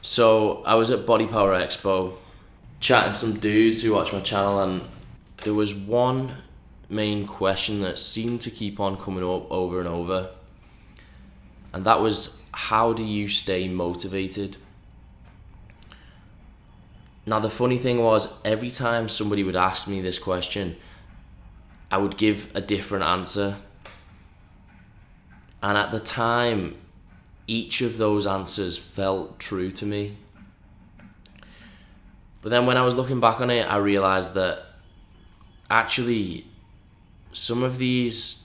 So I was at Body Power Expo chatting to some dudes who watch my channel, and there was one main question that seemed to keep on coming up over and over, and that was, how do you stay motivated? Now the funny thing was, every time somebody would ask me this question, I would give a different answer, and at the time each of those answers felt true to me. But then when I was looking back on it, I realized that actually some of these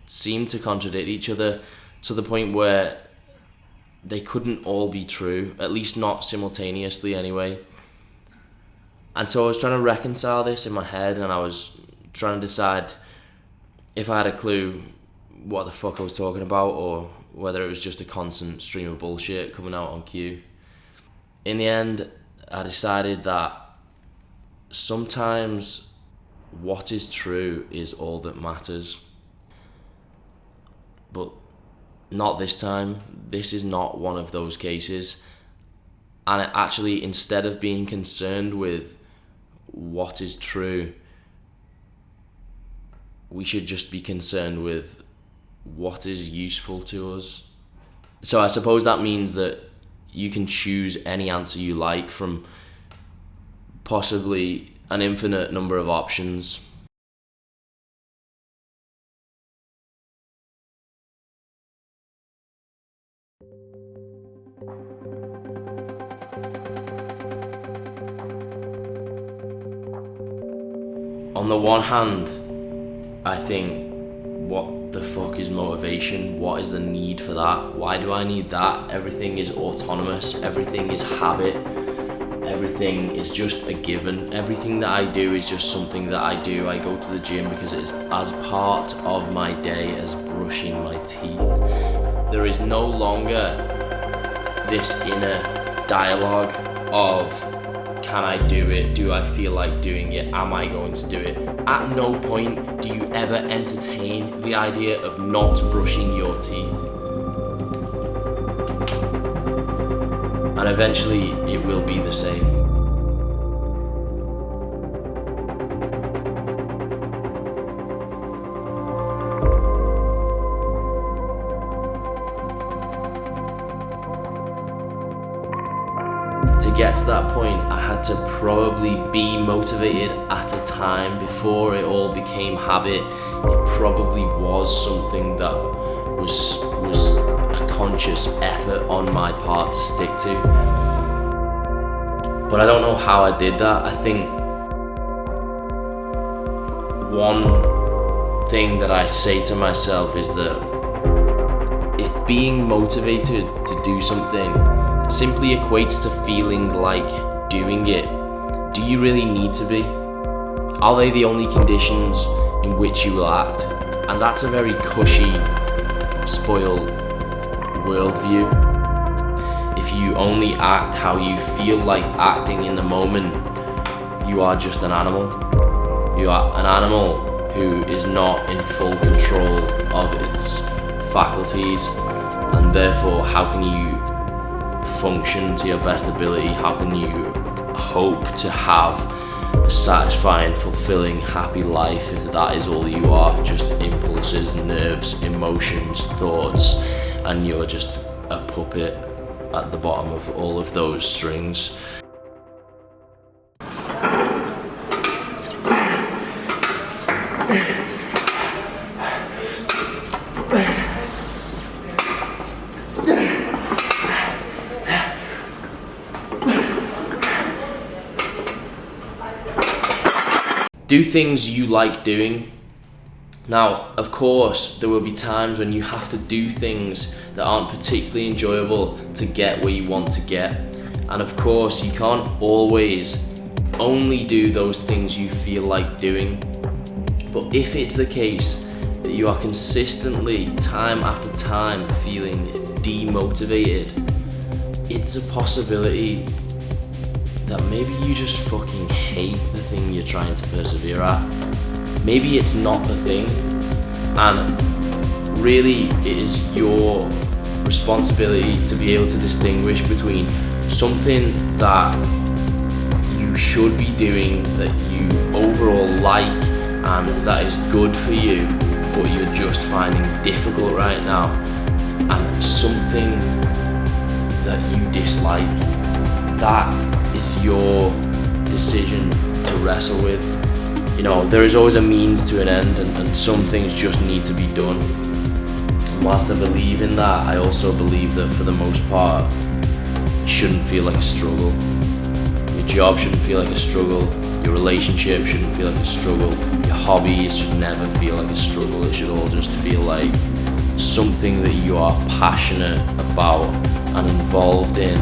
seem to contradict each other, to the point where they couldn't all be true, at least not simultaneously anyway. And so I was trying to reconcile this in my head, and I was trying to decide if I had a clue what the fuck I was talking about, or whether it was just a constant stream of bullshit coming out on cue. In the end, I decided that sometimes what is true is all that matters. But not this time. This is not one of those cases. And actually, instead of being concerned with what is true, we should just be concerned with what is useful to us. So I suppose that means that you can choose any answer you like from possibly an infinite number of options. On the one hand, I think, what the fuck is motivation? What is the need for that? Why do I need that? Everything is autonomous, everything is habit, everything is just a given. Everything that I do is just something that I do. I go to the gym because it is as part of my day as brushing my teeth. There is no longer this inner dialogue of, can I do it? Do I feel like doing it? Am I going to do it? At no point do you ever entertain the idea of not brushing your teeth. And eventually it will be the same. To get to that point, I had to probably be motivated at a time before it all became habit. It probably was something that was a conscious effort on my part to stick to. But I don't know how I did that. I think one thing that I say to myself is that if being motivated to do something simply equates to feeling like doing it, do you really need to be? Are they the only conditions in which you will act? And that's a very cushy, spoiled worldview. If you only act how you feel like acting in the moment, you are just an animal. You are an animal who is not in full control of its faculties, and therefore how can you function to your best ability? How can you hope to have a satisfying, fulfilling, happy life if that is all you are? Just impulses, nerves, emotions, thoughts, and you're just a puppet at the bottom of all of those strings. Do things you like doing. Now, of course, there will be times when you have to do things that aren't particularly enjoyable to get where you want to get. And of course, you can't always only do those things you feel like doing. But if it's the case that you are consistently, time after time, feeling demotivated, it's a possibility that maybe you just fucking hate the thing you're trying to persevere at. Maybe it's not the thing, and really it is your responsibility to be able to distinguish between something that you should be doing, that you overall like and that is good for you, but you're just finding difficult right now, and something that you dislike. That is your decision to wrestle with. You know, there is always a means to an end, and some things just need to be done. And whilst I believe in that, I also believe that for the most part, it shouldn't feel like a struggle. Your job shouldn't feel like a struggle. Your relationship shouldn't feel like a struggle. Your hobbies should never feel like a struggle. It should all just feel like something that you are passionate about and involved in,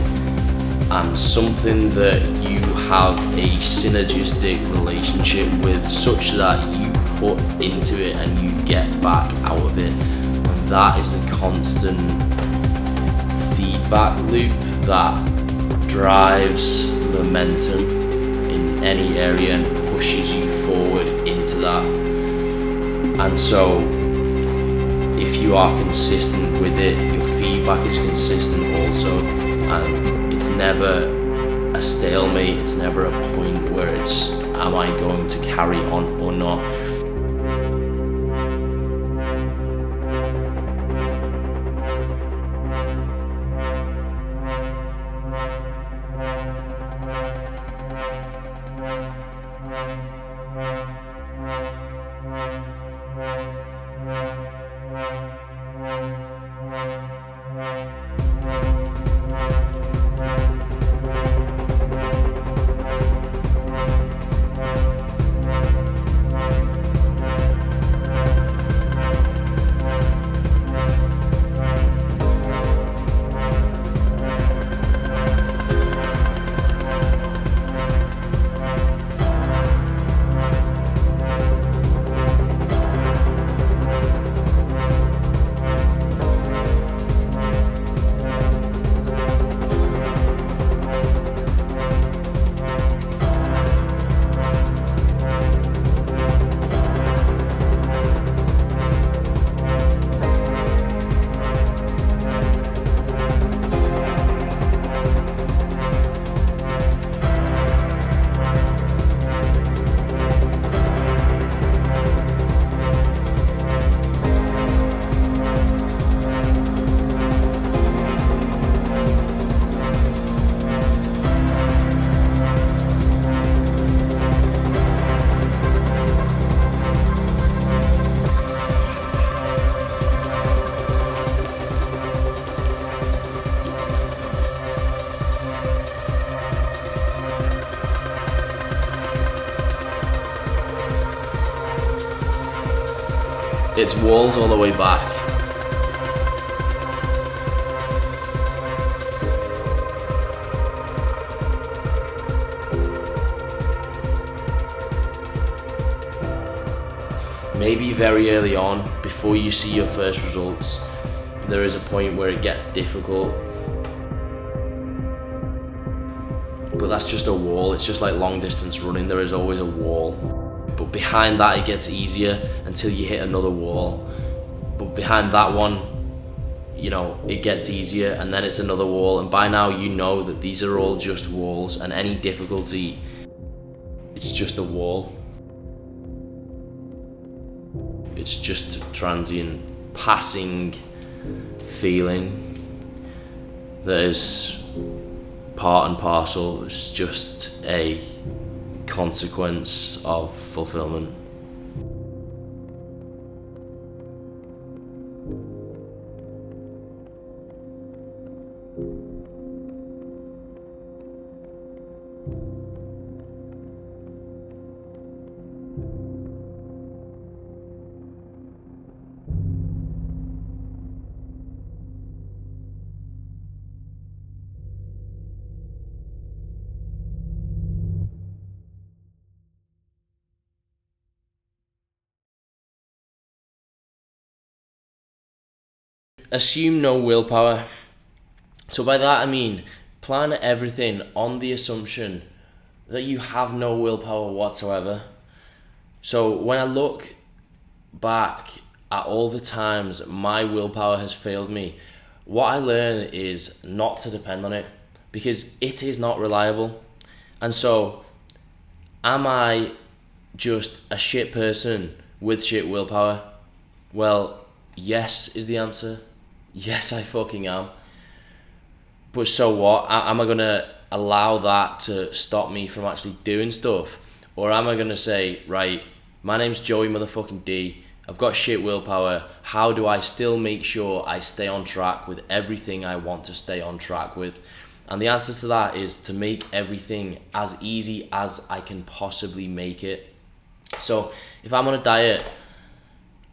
and something that you have a synergistic relationship with, such that you put into it and you get back out of it. And that is the constant feedback loop that drives momentum in any area and pushes you forward into that. And so if you are consistent with it, your feedback is consistent also, and it's never a stalemate. It's never a point where it's, am I going to carry on or not? It's walls all the way back. Maybe very early on, before you see your first results, there is a point where it gets difficult. But that's just a wall. It's just like long distance running. There is always a wall. But behind that it gets easier until you hit another wall. But behind that one, you know, it gets easier, and then it's another wall. And by now you know that these are all just walls, and any difficulty, it's just a wall. It's just a transient, passing feeling that is part and parcel. It's just a consequence of fulfillment. Assume no willpower. So by that I mean plan everything on the assumption that you have no willpower whatsoever. So when I look back at all the times my willpower has failed me, what I learn is not to depend on it, because it is not reliable. And so, am I just a shit person with shit willpower? Well, yes is the answer. Yes, I fucking am. But so what? Am I gonna allow that to stop me from actually doing stuff? Or am I gonna say, right, my name's Joey motherfucking D, I've got shit willpower, how do I still make sure I stay on track with everything I want to stay on track with? And the answer to that is to make everything as easy as I can possibly make it. So if I'm on a diet,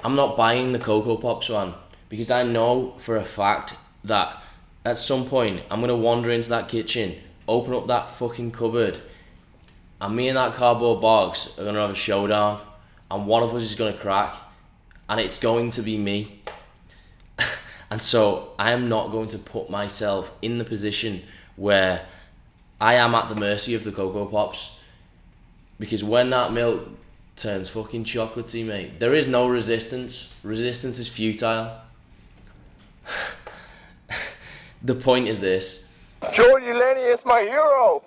I'm not buying the Cocoa Pops, man, because I know for a fact that at some point I'm gonna wander into that kitchen, open up that fucking cupboard, and me and that cardboard box are gonna have a showdown, and one of us is gonna crack, and it's going to be me. And so I am not going to put myself in the position where I am at the mercy of the Cocoa Pops, because when that milk turns fucking chocolatey, mate, there is no resistance. Resistance is futile. The point is this. Joey Delaney is my hero.